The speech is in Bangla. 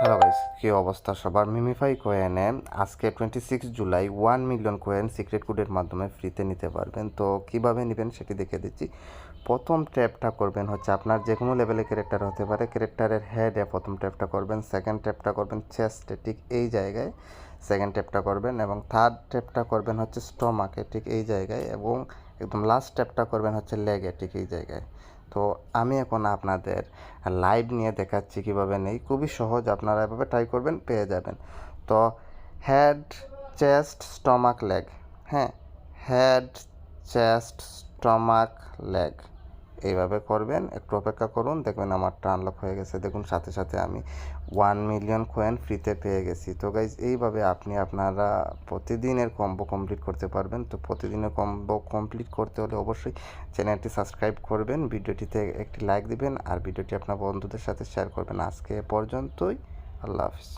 হ্যালো গাইস, কী অবস্থা সবার? মিমিফাই কয়েনে আজকে 26 জুলাই 1 মিলিয়ন কয়েন সিক্রেট কোডের মাধ্যমে ফ্রিতে নিতে পারবেন। তো কিভাবে নেবেন সেটি দেখে দিচ্ছি। প্রথম ট্যাপটা করবেন হচ্ছে আপনার যে কোনো লেভেলের ক্যারেক্টার হতে পারে, ক্যারেক্টারের হেডে প্রথম ট্যাপটা করবেন, সেকেন্ড ট্যাপটা করবেন চেস্টে ঠিক এই জায়গায় সেকেন্ড ট্যাপটা করবেন, এবং থার্ড ট্যাপটা করবেন হচ্ছে স্টমাকে ঠিক এই জায়গায়, এবং একদম লাস্ট ট্যাপটা করবেন হচ্ছে লেগে ঠিক এই জায়গায়। তো আমি এখন আপনাদের লাইভ নিয়ে দেখাচ্ছি কীভাবে নেই, খুবই সহজ, আপনারা এভাবে ট্রাই করবেন পেয়ে যাবেন। তো হেড, চেস্ট, স্টমাক, লেগ, হ্যাঁ, হেড, চেস্ট, স্টমাক, লেগ, এইভাবে করবেন। একটু অপেক্ষা করুন, দেখবেন আমারটা আনলক হয়ে গেছে। দেখুন সাথে সাথে আমি 1 মিলিয়ন কয়েন ফ্রিতে পেয়ে গেছি। তো গাইজ এইভাবে আপনারা প্রতিদিনের কম্বো কমপ্লিট করতে পারবেন। তো প্রতিদিনের কম্বো কমপ্লিট করতে হলে অবশ্যই চ্যানেলটি সাবস্ক্রাইব করবেন, ভিডিওটিতে একটি লাইক দিবেন, আর ভিডিওটি আপনার বন্ধুদের সাথে শেয়ার করবেন। আজকে এ পর্যন্তই, আল্লাহ হাফিজ।